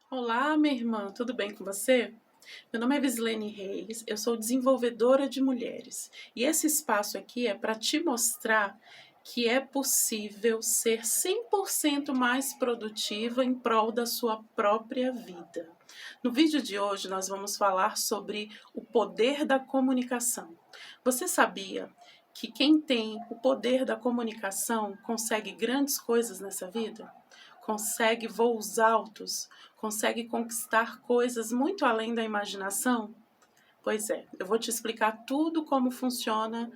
Olá, minha irmã, tudo bem com você? Meu nome é Vislene Reis, eu sou desenvolvedora de mulheres e esse espaço aqui é para te mostrar que é possível ser 100% mais produtiva em prol da sua própria vida. No vídeo de hoje, nós vamos falar sobre o poder da comunicação. Você sabia que quem tem o poder da comunicação consegue grandes coisas nessa vida? Consegue voos altos, consegue conquistar coisas muito além da imaginação? Pois é, eu vou te explicar tudo como funciona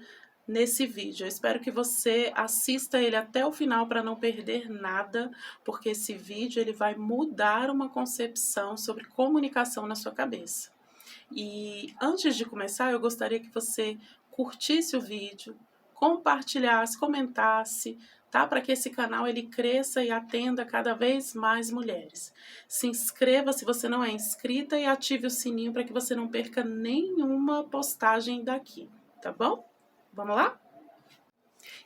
nesse vídeo. Eu espero que você assista ele até o final para não perder nada, porque esse vídeo ele vai mudar uma concepção sobre comunicação na sua cabeça. E antes de começar, eu gostaria que você curtisse o vídeo, compartilhasse, comentasse, tá? Para que esse canal ele cresça e atenda cada vez mais mulheres. Se inscreva se você não é inscrita e ative o sininho para que você não perca nenhuma postagem daqui, tá bom? Vamos lá?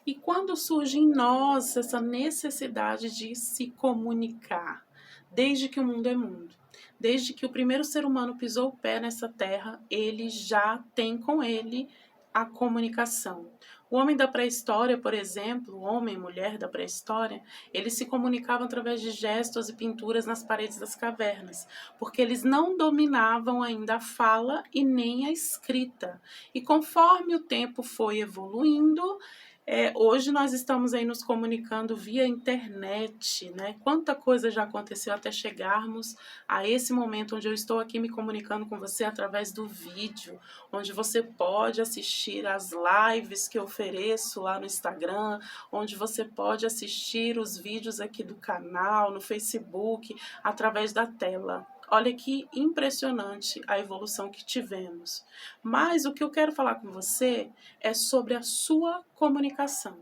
E quando surge em nós essa necessidade de se comunicar, desde que o mundo é mundo, desde que o primeiro ser humano pisou o pé nessa terra, ele já tem com ele a comunicação. O homem da pré-história, por exemplo, o homem e mulher da pré-história, eles se comunicavam através de gestos e pinturas nas paredes das cavernas, porque eles não dominavam ainda a fala e nem a escrita. E conforme o tempo foi evoluindo, hoje nós estamos aí nos comunicando via internet, né? Quanta coisa já aconteceu até chegarmos a esse momento onde eu estou aqui me comunicando com você através do vídeo, onde você pode assistir as lives que eu ofereço lá no Instagram, onde você pode assistir os vídeos aqui do canal, no Facebook, através da tela. Olha que impressionante a evolução que tivemos. Mas o que eu quero falar com você é sobre a sua comunicação.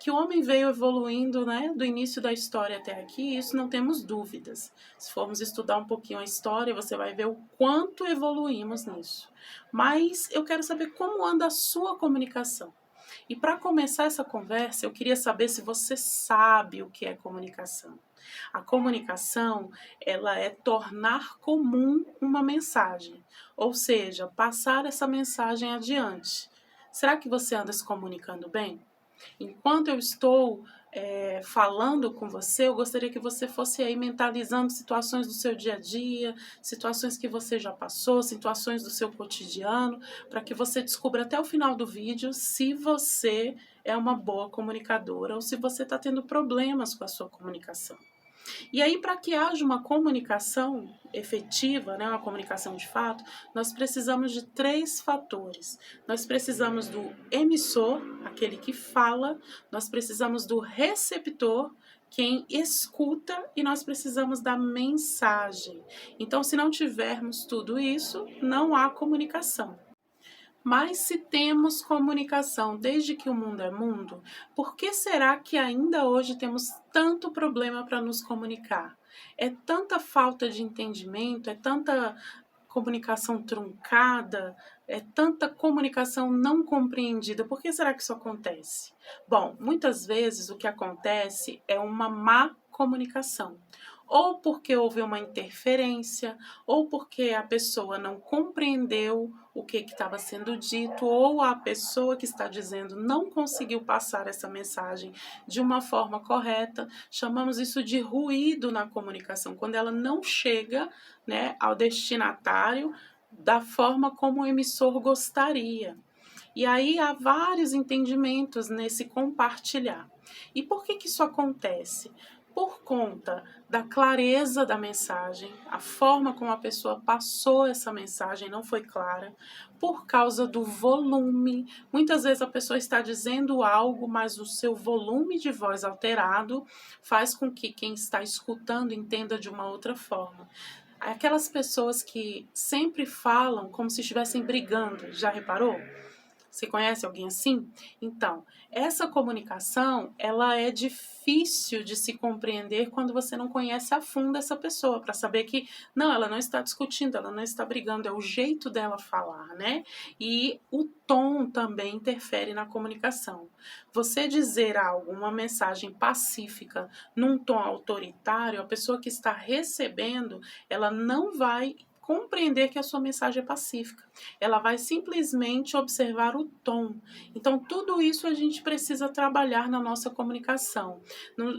Que o homem veio evoluindo, né, do início da história até aqui, isso não temos dúvidas. Se formos estudar um pouquinho a história, você vai ver o quanto evoluímos nisso. Mas eu quero saber como anda a sua comunicação. E para começar essa conversa, eu queria saber se você sabe o que é comunicação. A comunicação, ela é tornar comum uma mensagem, ou seja, passar essa mensagem adiante. Será que você anda se comunicando bem? Enquanto eu estou falando com você, eu gostaria que você fosse aí mentalizando situações do seu dia a dia, situações que você já passou, situações do seu cotidiano, para que você descubra até o final do vídeo se você é uma boa comunicadora ou se você está tendo problemas com a sua comunicação. E aí, para que haja uma comunicação efetiva, né, uma comunicação de fato, nós precisamos de 3 fatores. Nós precisamos do emissor, aquele que fala, nós precisamos do receptor, quem escuta, e nós precisamos da mensagem. Então, se não tivermos tudo isso, não há comunicação. Mas se temos comunicação desde que o mundo é mundo, por que será que ainda hoje temos tanto problema para nos comunicar? É tanta falta de entendimento, é tanta comunicação truncada, é tanta comunicação não compreendida. Por que será que isso acontece? Bom, muitas vezes o que acontece é uma má comunicação. Ou porque houve uma interferência, ou porque a pessoa não compreendeu o que estava sendo dito, ou a pessoa que está dizendo não conseguiu passar essa mensagem de uma forma correta. Chamamos isso de ruído na comunicação, quando ela não chega, né, ao destinatário da forma como o emissor gostaria. E aí há vários entendimentos nesse compartilhar. E por que isso acontece? Por conta da clareza da mensagem, a forma como a pessoa passou essa mensagem não foi clara, por causa do volume. Muitas vezes a pessoa está dizendo algo, mas o seu volume de voz alterado faz com que quem está escutando entenda de uma outra forma. Aquelas pessoas que sempre falam como se estivessem brigando, já reparou? Você conhece alguém assim? Então, essa comunicação, ela é difícil de se compreender quando você não conhece a fundo essa pessoa, para saber que, não, ela não está discutindo, ela não está brigando, é o jeito dela falar, né? E o tom também interfere na comunicação. Você dizer algo, uma mensagem pacífica, num tom autoritário, a pessoa que está recebendo, ela não vai compreender que a sua mensagem é pacífica. Ela vai simplesmente observar o tom. Então, tudo isso a gente precisa trabalhar na nossa comunicação.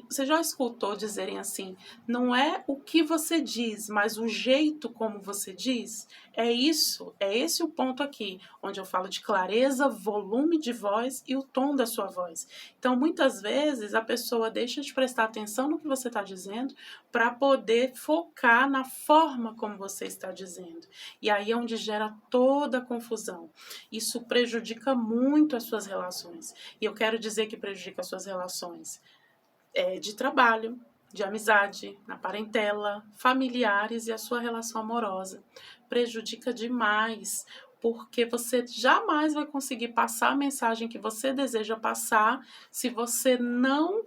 Você já escutou dizerem assim, não é o que você diz, mas o jeito como você diz? É isso, é esse o ponto aqui, onde eu falo de clareza, volume de voz e o tom da sua voz. Então, muitas vezes, a pessoa deixa de prestar atenção no que você está dizendo para poder focar na forma como você está dizendo. E aí é onde gera toda a confusão. Isso prejudica muito as suas relações. E eu quero dizer que prejudica as suas relações de trabalho, de amizade, na parentela, familiares e a sua relação amorosa. Prejudica demais, porque você jamais vai conseguir passar a mensagem que você deseja passar se você não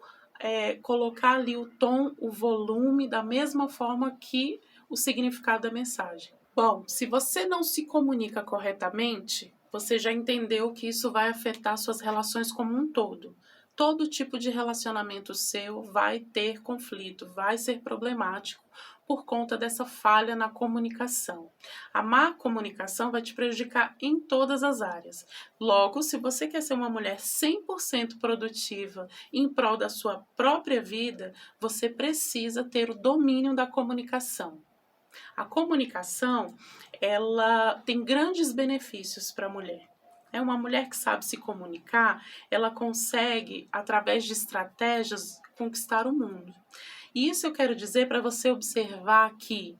colocar ali o tom, o volume, da mesma forma que o significado da mensagem. Bom, se você não se comunica corretamente, você já entendeu que isso vai afetar suas relações como um todo. Todo tipo de relacionamento seu vai ter conflito, vai ser problemático por conta dessa falha na comunicação. A má comunicação vai te prejudicar em todas as áreas. Logo, se você quer ser uma mulher 100% produtiva em prol da sua própria vida, você precisa ter o domínio da comunicação. A comunicação, ela tem grandes benefícios para a mulher. É uma mulher que sabe se comunicar, ela consegue, através de estratégias, conquistar o mundo. E isso eu quero dizer para você observar que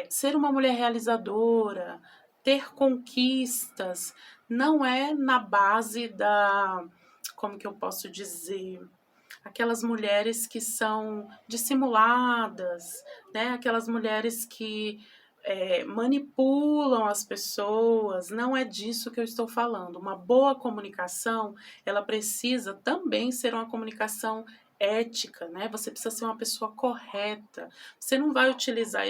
ser uma mulher realizadora, ter conquistas, não é na base da, como que eu posso dizer, aquelas mulheres que são dissimuladas, né? Aquelas mulheres que manipulam as pessoas. Não é disso que eu estou falando. Uma boa comunicação, ela precisa também ser uma comunicação ética, né? Você precisa ser uma pessoa correta. Você não vai utilizar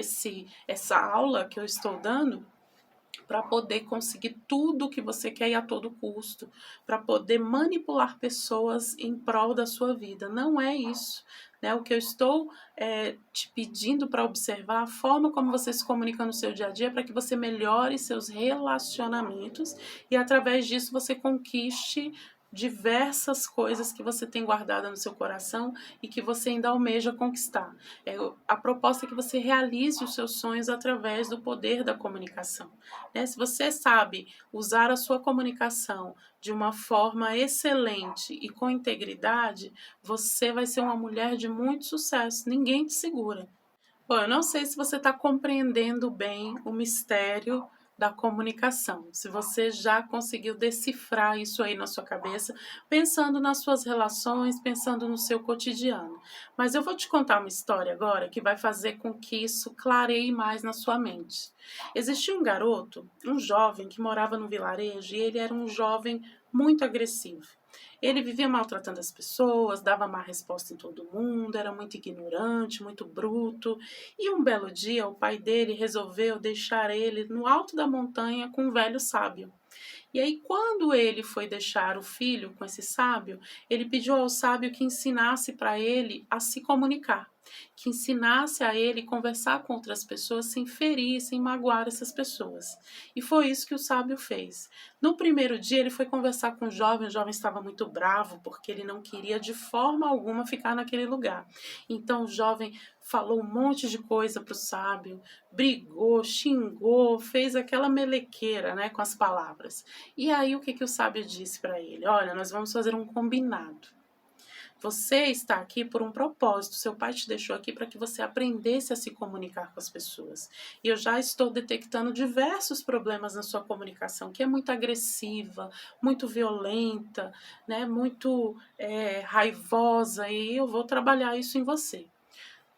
essa aula que eu estou dando para poder conseguir tudo o que você quer e a todo custo, para poder manipular pessoas em prol da sua vida. Não é isso. Né? O que eu estou te pedindo para observar a forma como você se comunica no seu dia a dia para que você melhore seus relacionamentos e através disso você conquiste diversas coisas que você tem guardada no seu coração e que você ainda almeja conquistar. A proposta é que você realize os seus sonhos através do poder da comunicação. Né? Se você sabe usar a sua comunicação de uma forma excelente e com integridade, você vai ser uma mulher de muito sucesso. Ninguém te segura. Bom, eu não sei se você está compreendendo bem o mistério da comunicação, se você já conseguiu decifrar isso aí na sua cabeça, pensando nas suas relações, pensando no seu cotidiano. Mas eu vou te contar uma história agora que vai fazer com que isso clareie mais na sua mente. Existia um garoto, um jovem que morava no vilarejo e ele era um jovem muito agressivo. Ele vivia maltratando as pessoas, dava má resposta em todo mundo, era muito ignorante, muito bruto. E um belo dia, o pai dele resolveu deixar ele no alto da montanha com um velho sábio. E aí, quando ele foi deixar o filho com esse sábio, ele pediu ao sábio que ensinasse para ele a se comunicar, que ensinasse a ele conversar com outras pessoas sem ferir, sem magoar essas pessoas. E foi isso que o sábio fez. No primeiro dia, ele foi conversar com o jovem estava muito bravo, porque ele não queria de forma alguma ficar naquele lugar. Então, o jovem falou um monte de coisa para o sábio, brigou, xingou, fez aquela melequeira, né, com as palavras. E aí o que o sábio disse para ele? Olha, nós vamos fazer um combinado. Você está aqui por um propósito. Seu pai te deixou aqui para que você aprendesse a se comunicar com as pessoas. E eu já estou detectando diversos problemas na sua comunicação, que é muito agressiva, muito violenta, né, muito raivosa. E eu vou trabalhar isso em você.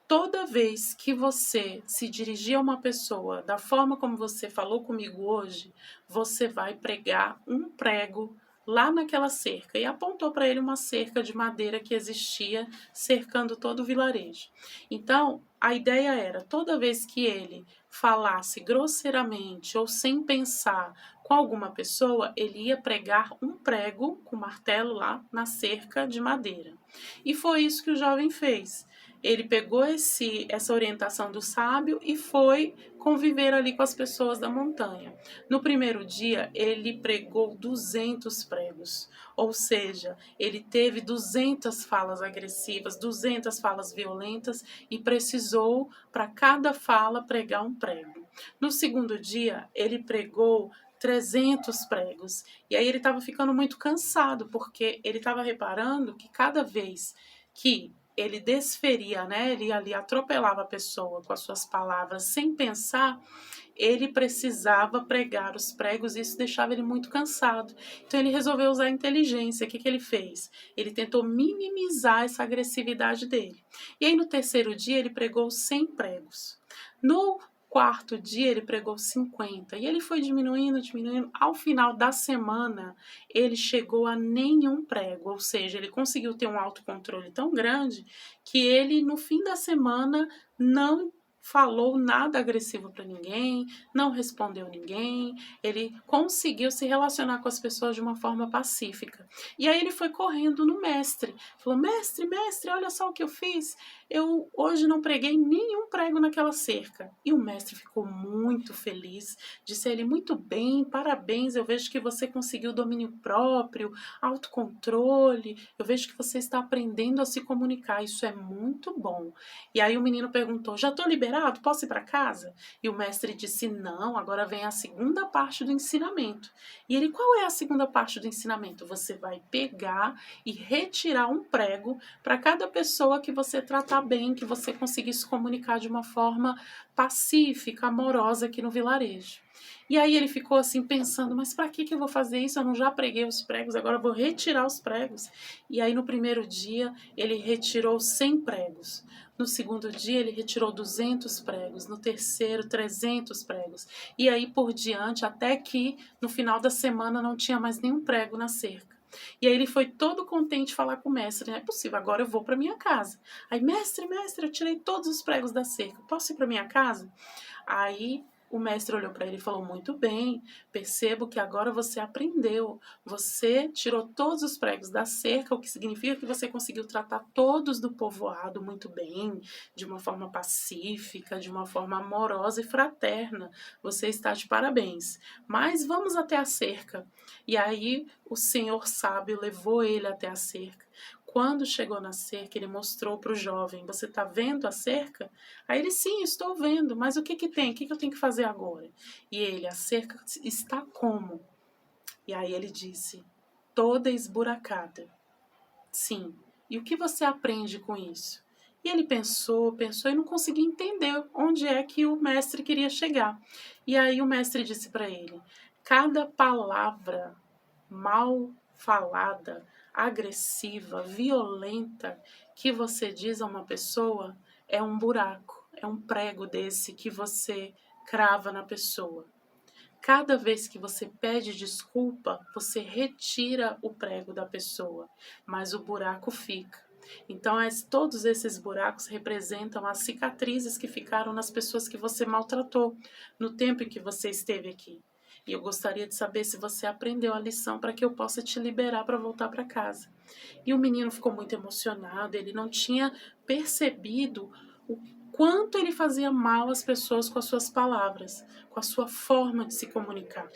Toda vez que você se dirigir a uma pessoa da forma como você falou comigo hoje, você vai pregar um prego lá naquela cerca. E apontou para ele uma cerca de madeira que existia cercando todo o vilarejo. Então, a ideia era, toda vez que ele falasse grosseiramente ou sem pensar com alguma pessoa, ele ia pregar um prego com martelo lá na cerca de madeira. E foi isso que o jovem fez. Ele pegou essa orientação do sábio e foi conviver ali com as pessoas da montanha. No primeiro dia, ele pregou 200 pregos, ou seja, ele teve 200 falas agressivas, 200 falas violentas e precisou, para cada fala, pregar um prego. No segundo dia, ele pregou 300 pregos. E aí ele estava ficando muito cansado, porque ele estava reparando que cada vez que ele desferia, né, ele ali atropelava a pessoa com as suas palavras sem pensar, ele precisava pregar os pregos e isso deixava ele muito cansado. Então ele resolveu usar a inteligência. O que ele fez? Ele tentou minimizar essa agressividade dele. E aí no terceiro dia ele pregou 100 pregos. No quarto dia ele pregou 50 e ele foi diminuindo. Ao final da semana ele chegou a nenhum prego, ou seja, ele conseguiu ter um autocontrole tão grande que ele no fim da semana não falou nada agressivo para ninguém, não respondeu ninguém, ele conseguiu se relacionar com as pessoas de uma forma pacífica. E aí ele foi correndo no mestre, falou: mestre, olha só o que eu fiz, eu hoje não preguei nenhum prego naquela cerca. E o mestre ficou muito feliz, disse a ele: muito bem, parabéns, eu vejo que você conseguiu domínio próprio, autocontrole, eu vejo que você está aprendendo a se comunicar, isso é muito bom. E aí o menino perguntou: já estou liberado? Posso ir para casa? E o mestre disse: não, agora vem a segunda parte do ensinamento. E ele: qual é a segunda parte do ensinamento? Você vai pegar e retirar um prego para cada pessoa que você tratar bem, que você conseguir se comunicar de uma forma pacífica, amorosa aqui no vilarejo. E aí ele ficou assim pensando: mas para que eu vou fazer isso? Eu não já preguei os pregos, agora eu vou retirar os pregos. E aí no primeiro dia ele retirou 100 pregos. No segundo dia ele retirou 200 pregos, no terceiro 300 pregos. E aí por diante, até que no final da semana não tinha mais nenhum prego na cerca. E aí ele foi todo contente falar com o mestre: não é possível, agora eu vou para minha casa. Aí: mestre, eu tirei todos os pregos da cerca, posso ir para minha casa? Aí o mestre olhou para ele e falou: muito bem, percebo que agora você aprendeu, você tirou todos os pregos da cerca, o que significa que você conseguiu tratar todos do povoado muito bem, de uma forma pacífica, de uma forma amorosa e fraterna. Você está de parabéns, mas vamos até a cerca. E aí o senhor sábio levou ele até a cerca. Quando chegou na cerca, ele mostrou para o jovem: você está vendo a cerca? Aí ele: sim, estou vendo, mas o que tem? O que eu tenho que fazer agora? E ele: a cerca está como? E aí ele disse: toda esburacada. Sim, e o que você aprende com isso? E ele pensou e não conseguia entender onde é que o mestre queria chegar. E aí o mestre disse para ele: cada palavra mal falada, agressiva, violenta que você diz a uma pessoa é um buraco, é um prego desse que você crava na pessoa. Cada vez que você pede desculpa, você retira o prego da pessoa, mas o buraco fica. Então, todos esses buracos representam as cicatrizes que ficaram nas pessoas que você maltratou no tempo em que você esteve aqui. E eu gostaria de saber se você aprendeu a lição para que eu possa te liberar para voltar para casa. E o menino ficou muito emocionado, ele não tinha percebido o quanto ele fazia mal às pessoas com as suas palavras, com a sua forma de se comunicar.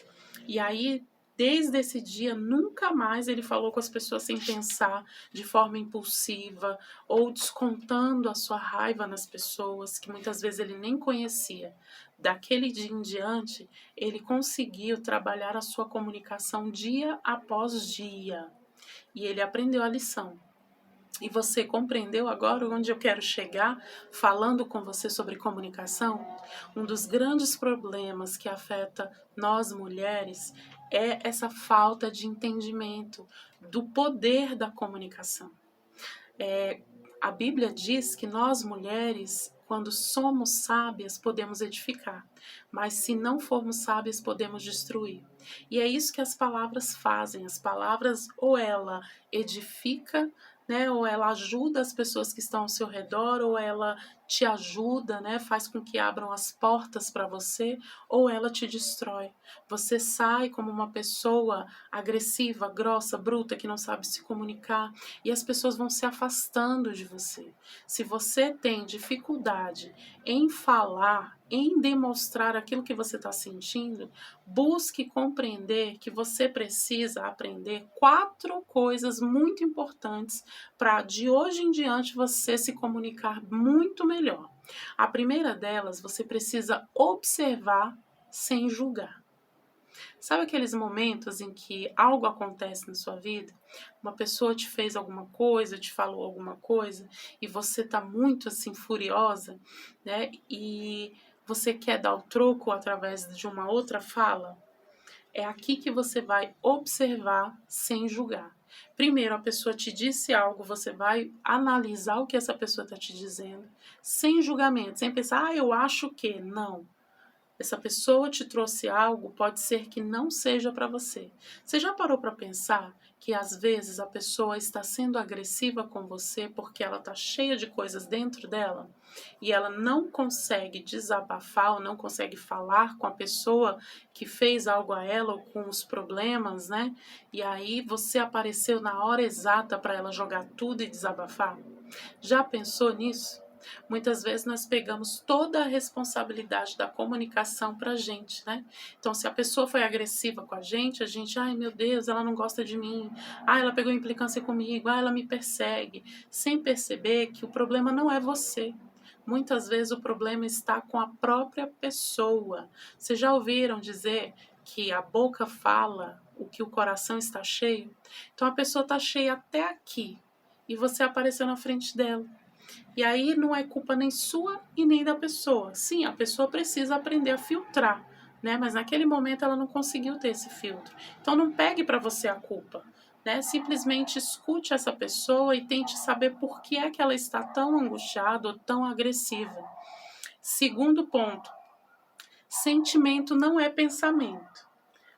E aí, desde esse dia, nunca mais ele falou com as pessoas sem pensar, de forma impulsiva, ou descontando a sua raiva nas pessoas, que muitas vezes ele nem conhecia. Daquele dia em diante, ele conseguiu trabalhar a sua comunicação dia após dia. E ele aprendeu a lição. E você compreendeu agora onde eu quero chegar falando com você sobre comunicação? Um dos grandes problemas que afeta nós mulheres é essa falta de entendimento do poder da comunicação. A Bíblia diz que nós mulheres, quando somos sábias, podemos edificar, mas se não formos sábias, podemos destruir. E é isso que as palavras fazem. As palavras, ou ela edifica, né, ou ela ajuda as pessoas que estão ao seu redor, ou ela te ajuda, né, faz com que abram as portas para você, ou ela te destrói. Você sai como uma pessoa agressiva, grossa, bruta, que não sabe se comunicar, e as pessoas vão se afastando de você. Se você tem dificuldade em falar, em demonstrar aquilo que você está sentindo, busque compreender que você precisa aprender 4 coisas muito importantes para de hoje em diante você se comunicar muito melhor. A primeira delas, você precisa observar sem julgar. Sabe aqueles momentos em que algo acontece na sua vida? Uma pessoa te fez alguma coisa, te falou alguma coisa, e você está muito assim furiosa, né? E você quer dar o troco através de uma outra fala? É aqui que você vai observar sem julgar. Primeiro, a pessoa te disse algo, você vai analisar o que essa pessoa está te dizendo, sem julgamento, sem pensar, eu acho que. Não. Essa pessoa te trouxe algo, pode ser que não seja para você. Você já parou para pensar que às vezes a pessoa está sendo agressiva com você porque ela está cheia de coisas dentro dela e ela não consegue desabafar ou não consegue falar com a pessoa que fez algo a ela ou com os problemas, né? E aí você apareceu na hora exata para ela jogar tudo e desabafar? Já pensou nisso? Muitas vezes nós pegamos toda a responsabilidade da comunicação para a gente, né? Então, se a pessoa foi agressiva com a gente, ai meu Deus, ela não gosta de mim, ela pegou implicância comigo, ela me persegue, sem perceber que o problema não é você. Muitas vezes o problema está com a própria pessoa. Vocês já ouviram dizer que a boca fala o que o coração está cheio? Então, a pessoa está cheia até aqui e você apareceu na frente dela. E aí não é culpa nem sua e nem da pessoa. Sim, a pessoa precisa aprender a filtrar, né? Mas naquele momento ela não conseguiu ter esse filtro. Então não pegue para você a culpa, né? Simplesmente escute essa pessoa e tente saber por que é que ela está tão angustiada ou tão agressiva. Segundo ponto, sentimento não é pensamento.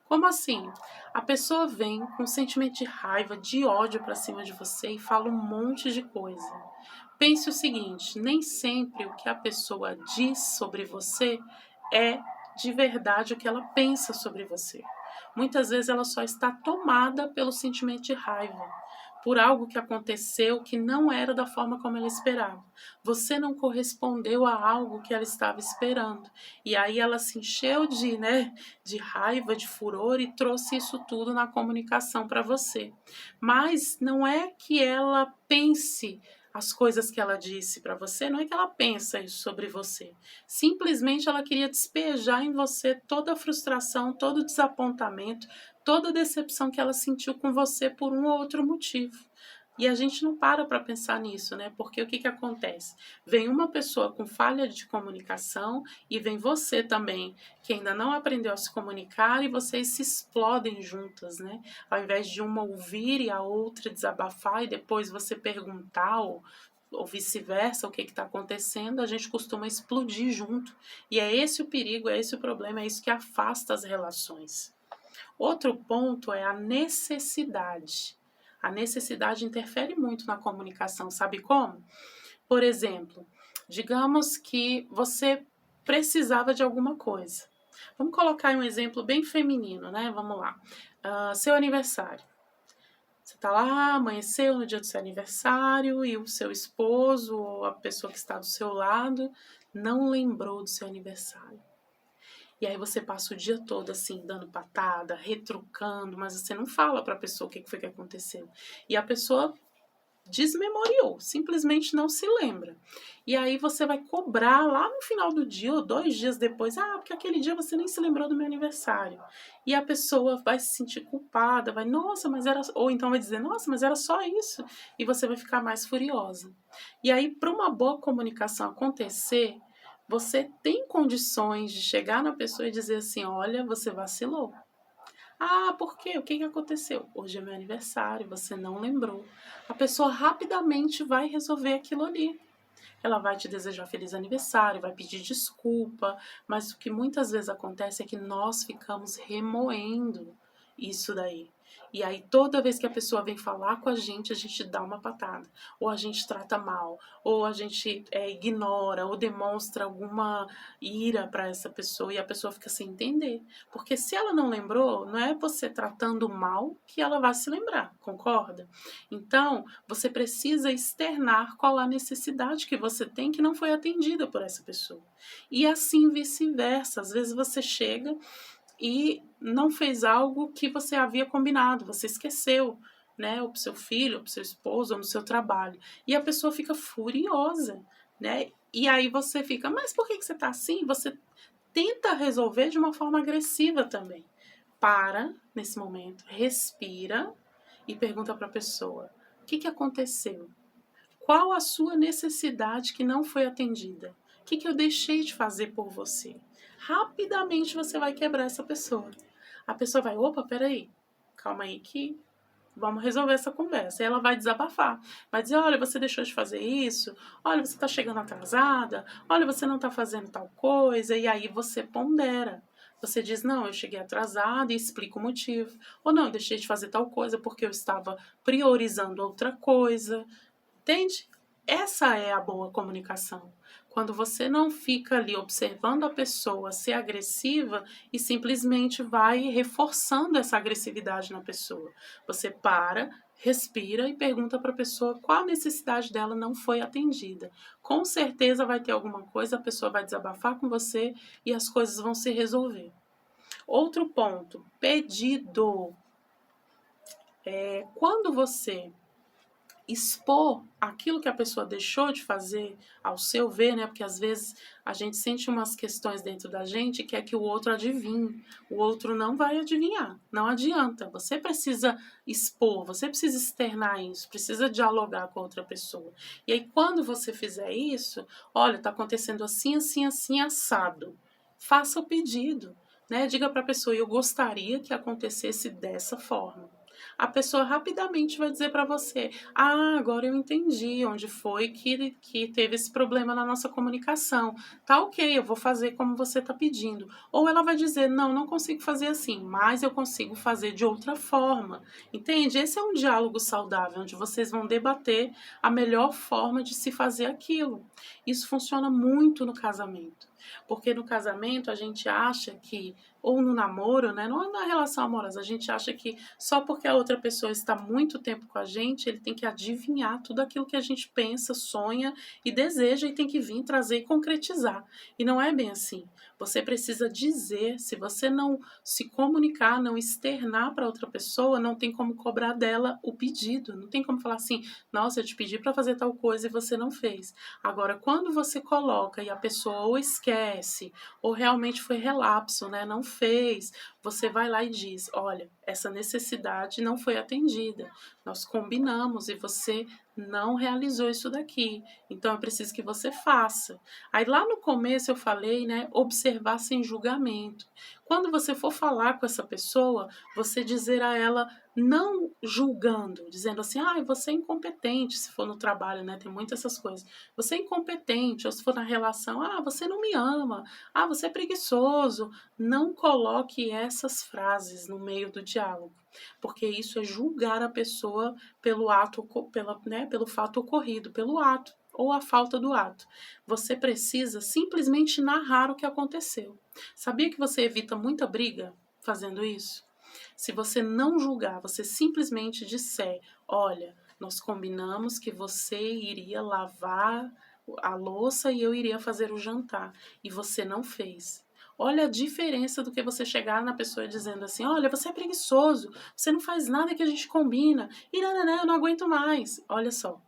Como assim? A pessoa vem com um sentimento de raiva, de ódio para cima de você e fala um monte de coisa. Pense o seguinte, nem sempre o que a pessoa diz sobre você é de verdade o que ela pensa sobre você. Muitas vezes ela só está tomada pelo sentimento de raiva, por algo que aconteceu que não era da forma como ela esperava. Você não correspondeu a algo que ela estava esperando. E aí ela se encheu de raiva, de furor e trouxe isso tudo na comunicação para você. Mas não é que ela pense as coisas que ela disse para você, não é que ela pensa isso sobre você. Simplesmente ela queria despejar em você toda a frustração, todo o desapontamento, toda a decepção que ela sentiu com você por um ou outro motivo. E a gente não para pensar nisso, né? Porque o que acontece? Vem uma pessoa com falha de comunicação e vem você também, que ainda não aprendeu a se comunicar e vocês se explodem juntas, né? Ao invés de uma ouvir e a outra desabafar e depois você perguntar ou vice-versa, o que está acontecendo, a gente costuma explodir junto. E é esse o perigo, é esse o problema, é isso que afasta as relações. Outro ponto é a necessidade. A necessidade interfere muito na comunicação, sabe como? Por exemplo, digamos que você precisava de alguma coisa. Vamos colocar um exemplo bem feminino, né? Vamos lá. Seu aniversário. Você está lá, amanheceu no dia do seu aniversário e o seu esposo ou a pessoa que está do seu lado não lembrou do seu aniversário. E aí você passa o dia todo assim, dando patada, retrucando, mas você não fala para a pessoa o que foi que aconteceu. E a pessoa desmemoriou, simplesmente não se lembra. E aí você vai cobrar lá no final do dia ou 2 dias depois, porque aquele dia você nem se lembrou do meu aniversário. E a pessoa vai se sentir culpada, vai, nossa, mas era... Ou então vai dizer, nossa, mas era só isso. E você vai ficar mais furiosa. E aí, para uma boa comunicação acontecer, você tem condições de chegar na pessoa e dizer assim, olha, você vacilou. Ah, por quê? O que que aconteceu? Hoje é meu aniversário, você não lembrou. A pessoa rapidamente vai resolver aquilo ali. Ela vai te desejar feliz aniversário, vai pedir desculpa, mas o que muitas vezes acontece é que nós ficamos remoendo isso daí. E aí, toda vez que a pessoa vem falar com a gente dá uma patada, ou a gente trata mal, ou a gente ignora, ou demonstra alguma ira para essa pessoa e a pessoa fica sem entender. Porque se ela não lembrou, não é você tratando mal que ela vai se lembrar, concorda? Então, você precisa externar qual a necessidade que você tem que não foi atendida por essa pessoa. E assim vice-versa. Às vezes você chega e não fez algo que você havia combinado, você esqueceu, né, ou para o seu filho, ou para o seu esposo, ou no seu trabalho. E a pessoa fica furiosa, né? E aí você fica, mas por que você está assim? Você tenta resolver de uma forma agressiva também. Para nesse momento, respira e pergunta para a pessoa: o que aconteceu? Qual a sua necessidade que não foi atendida? O que eu deixei de fazer por você? Rapidamente você vai quebrar essa pessoa. A pessoa vai, opa, peraí, calma aí que vamos resolver essa conversa. E ela vai desabafar. Vai dizer, olha, você deixou de fazer isso, olha, você está chegando atrasada, olha, você não está fazendo tal coisa, e aí você pondera. Você diz, não, eu cheguei atrasada e explica o motivo. Ou não, eu deixei de fazer tal coisa porque eu estava priorizando outra coisa. Entende? Essa é a boa comunicação. Quando você não fica ali observando a pessoa ser agressiva e simplesmente vai reforçando essa agressividade na pessoa. Você para, respira e pergunta para a pessoa qual a necessidade dela não foi atendida. Com certeza vai ter alguma coisa, a pessoa vai desabafar com você e as coisas vão se resolver. Outro ponto, pedido. Quando você expor aquilo que a pessoa deixou de fazer ao seu ver, né? Porque às vezes a gente sente umas questões dentro da gente que é que o outro adivinhe. O outro não vai adivinhar, não adianta. Você precisa expor, você precisa externar isso, precisa dialogar com a outra pessoa. E aí quando você fizer isso, olha, tá acontecendo assim, assim, assim, assado. Faça o pedido, né? Diga para a pessoa, eu gostaria que acontecesse dessa forma. A pessoa rapidamente vai dizer para você: ah, agora eu entendi onde foi que teve esse problema na nossa comunicação. Tá ok, eu vou fazer como você está pedindo. Ou ela vai dizer: não, não consigo fazer assim, mas eu consigo fazer de outra forma. Entende? Esse é um diálogo saudável, onde vocês vão debater a melhor forma de se fazer aquilo. Isso funciona muito no casamento. Porque no casamento a gente acha que, ou no namoro, né, não é na relação amorosa, a gente acha que só porque a outra pessoa está muito tempo com a gente, ele tem que adivinhar tudo aquilo que a gente pensa, sonha e deseja e tem que vir trazer e concretizar. E não é bem assim. Você precisa dizer, se você não se comunicar, não externar para outra pessoa, não tem como cobrar dela o pedido. Não tem como falar assim, nossa, eu te pedi para fazer tal coisa e você não fez. Agora, quando você coloca e a pessoa ou esquece, ou realmente foi relapso, né, não fez, você vai lá e diz, olha, essa necessidade não foi atendida, nós combinamos e você não realizou isso daqui, então eu preciso que você faça. Aí lá no começo eu falei, né, observar sem julgamento. Quando você for falar com essa pessoa, você dizer a ela, não julgando, dizendo assim, ah, você é incompetente, se for no trabalho, né, tem muitas essas coisas. Você é incompetente, ou se for na relação, ah, você não me ama, ah, você é preguiçoso. Não coloque essas frases no meio do diálogo, porque isso é julgar a pessoa pelo ato, pelo fato ocorrido, pelo ato ou a falta do ato. Você precisa simplesmente narrar o que aconteceu. Sabia que você evita muita briga fazendo isso? Se você não julgar, você simplesmente disser, olha, nós combinamos que você iria lavar a louça e eu iria fazer o jantar, e você não fez. Olha a diferença do que você chegar na pessoa dizendo assim, olha, você é preguiçoso, você não faz nada que a gente combina, e não, eu não aguento mais. Olha só,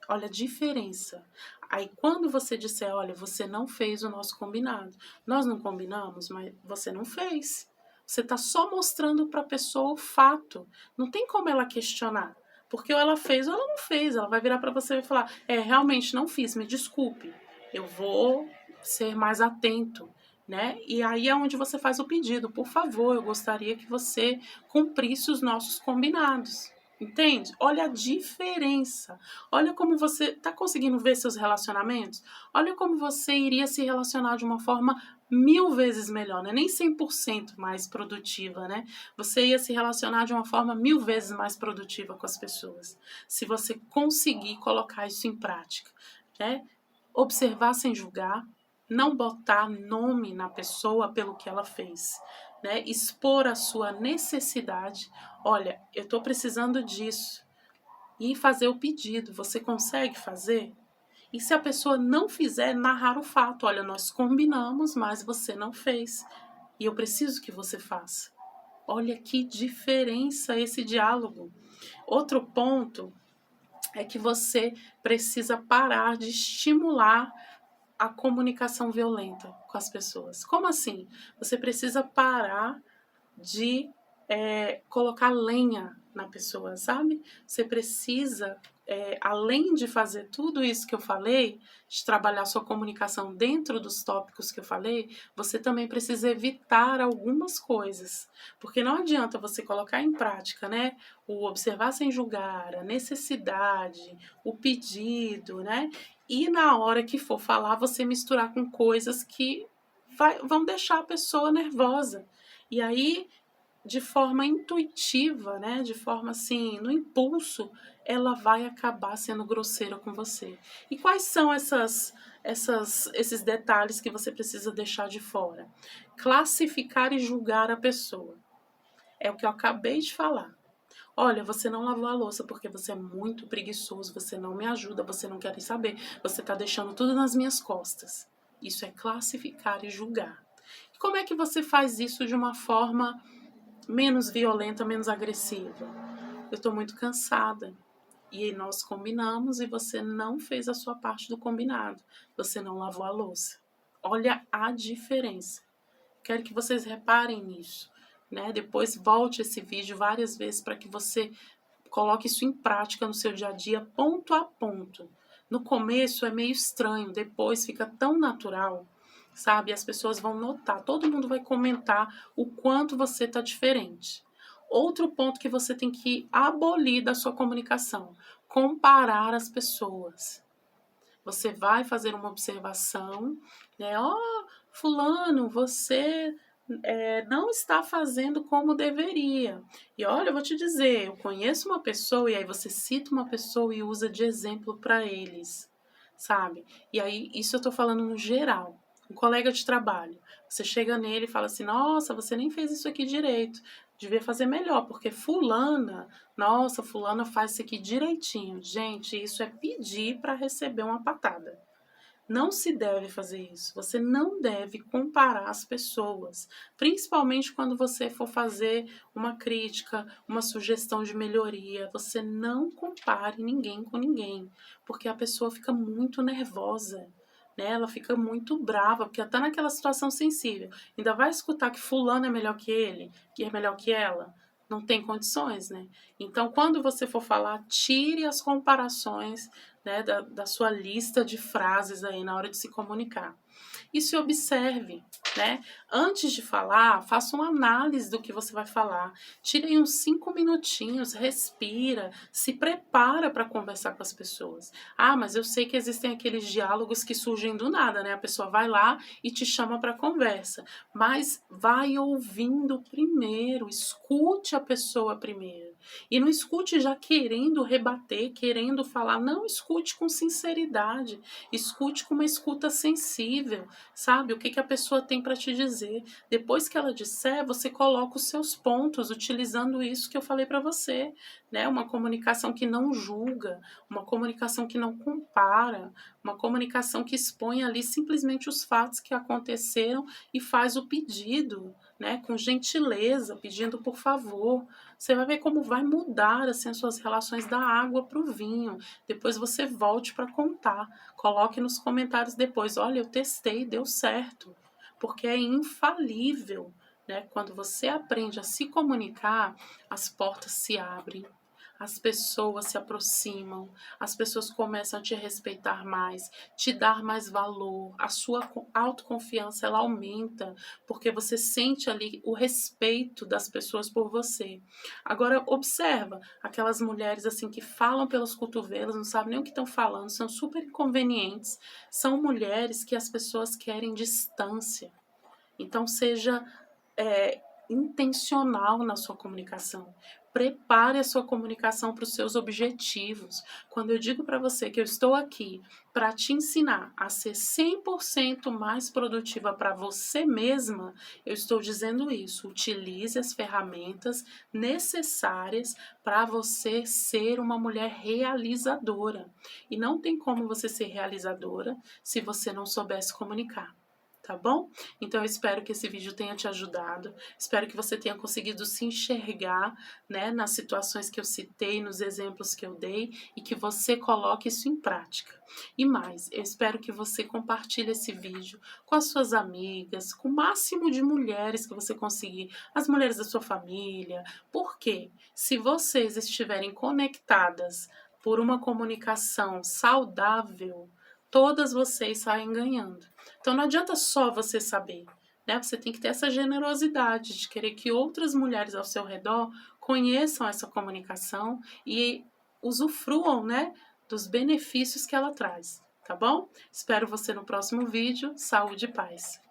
olha a diferença. Aí quando você disser, olha, você não fez o nosso combinado, nós não combinamos, mas você não fez. Você está só mostrando para a pessoa o fato. Não tem como ela questionar. Porque ou ela fez ou ela não fez. Ela vai virar para você e falar, realmente não fiz, me desculpe. Eu vou ser mais atento. né? E aí é onde você faz o pedido, por favor, eu gostaria que você cumprisse os nossos combinados. Entende? Olha a diferença. Olha como você está conseguindo ver seus relacionamentos. Olha como você iria se relacionar de uma forma 1000 vezes melhor, né? Nem 100% mais produtiva, né? Você ia se relacionar de uma forma 1000 vezes mais produtiva com as pessoas. Se você conseguir colocar isso em prática, né? Observar sem julgar, não botar nome na pessoa pelo que ela fez, né? Expor a sua necessidade. Olha, eu estou precisando disso. E fazer o pedido. Você consegue fazer? E se a pessoa não fizer, narrar o fato. Olha, nós combinamos, mas você não fez. E eu preciso que você faça. Olha que diferença esse diálogo. Outro ponto é que você precisa parar de estimular a comunicação violenta com as pessoas. Como assim? Você precisa parar de colocar lenha na pessoa, sabe? Você precisa, além de fazer tudo isso que eu falei, de trabalhar sua comunicação dentro dos tópicos que eu falei, você também precisa evitar algumas coisas. Porque não adianta você colocar em prática, né? O observar sem julgar, a necessidade, o pedido, né? E na hora que for falar, você misturar com coisas que vão deixar a pessoa nervosa. E aí, de forma intuitiva, né, de forma assim, no impulso, ela vai acabar sendo grosseira com você. E quais são esses detalhes que você precisa deixar de fora? Classificar e julgar a pessoa. É o que eu acabei de falar. Olha, você não lavou a louça porque você é muito preguiçoso, você não me ajuda, você não quer saber, você está deixando tudo nas minhas costas. Isso é classificar e julgar. E como é que você faz isso de uma forma menos violenta, menos agressiva? Eu estou muito cansada. E nós combinamos e você não fez a sua parte do combinado. Você não lavou a louça. Olha a diferença. Quero que vocês reparem nisso, né? Depois volte esse vídeo várias vezes para que você coloque isso em prática no seu dia a dia, ponto a ponto. No começo é meio estranho, depois fica tão natural, sabe? As pessoas vão notar, todo mundo vai comentar o quanto você está diferente. Outro ponto que você tem que abolir da sua comunicação: comparar as pessoas. Você vai fazer uma observação, né? Fulano, você não está fazendo como deveria. E olha, eu vou te dizer, eu conheço uma pessoa, e aí você cita uma pessoa e usa de exemplo para eles, sabe? E aí, isso eu estou falando no geral. Um colega de trabalho, você chega nele e fala assim: nossa, você nem fez isso aqui direito, devia fazer melhor, porque fulana, nossa, fulana faz isso aqui direitinho. Gente, isso é pedir para receber uma patada. Não se deve fazer isso. Você não deve comparar as pessoas, principalmente quando você for fazer uma crítica, uma sugestão de melhoria. Você não compare ninguém com ninguém, porque a pessoa fica muito nervosa, né? Ela fica muito brava, porque ela está naquela situação sensível. Ainda vai escutar que fulano é melhor que ele, que é melhor que ela. Não tem condições, né? Então, quando você for falar, tire as comparações, né, da sua lista de frases aí na hora de se comunicar. E se observe, né? Antes de falar, faça uma análise do que você vai falar. Tire uns 5 minutinhos, respira, se prepara para conversar com as pessoas. Ah, mas eu sei que existem aqueles diálogos que surgem do nada, né? A pessoa vai lá e te chama para conversa, mas vai ouvindo primeiro, escute a pessoa primeiro. E não escute já querendo rebater, querendo falar. Não, escute com sinceridade, escute com uma escuta sensível, sabe? O que a pessoa tem para te dizer. Depois que ela disser, você coloca os seus pontos, utilizando isso que eu falei para você, né? Uma comunicação que não julga, uma comunicação que não compara, uma comunicação que expõe ali simplesmente os fatos que aconteceram e faz o pedido, né? Com gentileza, pedindo por favor. Você vai ver como vai mudar assim, as suas relações da água para o vinho. Depois você volte para contar. Coloque nos comentários depois: olha, eu testei, deu certo. Porque é infalível, né? Quando você aprende a se comunicar, as portas se abrem, as pessoas se aproximam, as pessoas começam a te respeitar mais, te dar mais valor, a sua autoconfiança ela aumenta, porque você sente ali o respeito das pessoas por você. Agora observa, aquelas mulheres assim que falam pelos cotovelos, não sabem nem o que estão falando, são super inconvenientes, são mulheres que as pessoas querem distância. Então seja intencional na sua comunicação. Prepare a sua comunicação para os seus objetivos. Quando eu digo para você que eu estou aqui para te ensinar a ser 100% mais produtiva para você mesma, eu estou dizendo isso. Utilize as ferramentas necessárias para você ser uma mulher realizadora. E não tem como você ser realizadora se você não souber se comunicar. Tá bom? Então eu espero que esse vídeo tenha te ajudado, espero que você tenha conseguido se enxergar, né, nas situações que eu citei, nos exemplos que eu dei e que você coloque isso em prática. E mais, eu espero que você compartilhe esse vídeo com as suas amigas, com o máximo de mulheres que você conseguir, as mulheres da sua família, porque se vocês estiverem conectadas por uma comunicação saudável, todas vocês saem ganhando. Então não adianta só você saber, né? Você tem que ter essa generosidade de querer que outras mulheres ao seu redor conheçam essa comunicação e usufruam, né, dos benefícios que ela traz, tá bom? Espero você no próximo vídeo. Saúde e paz!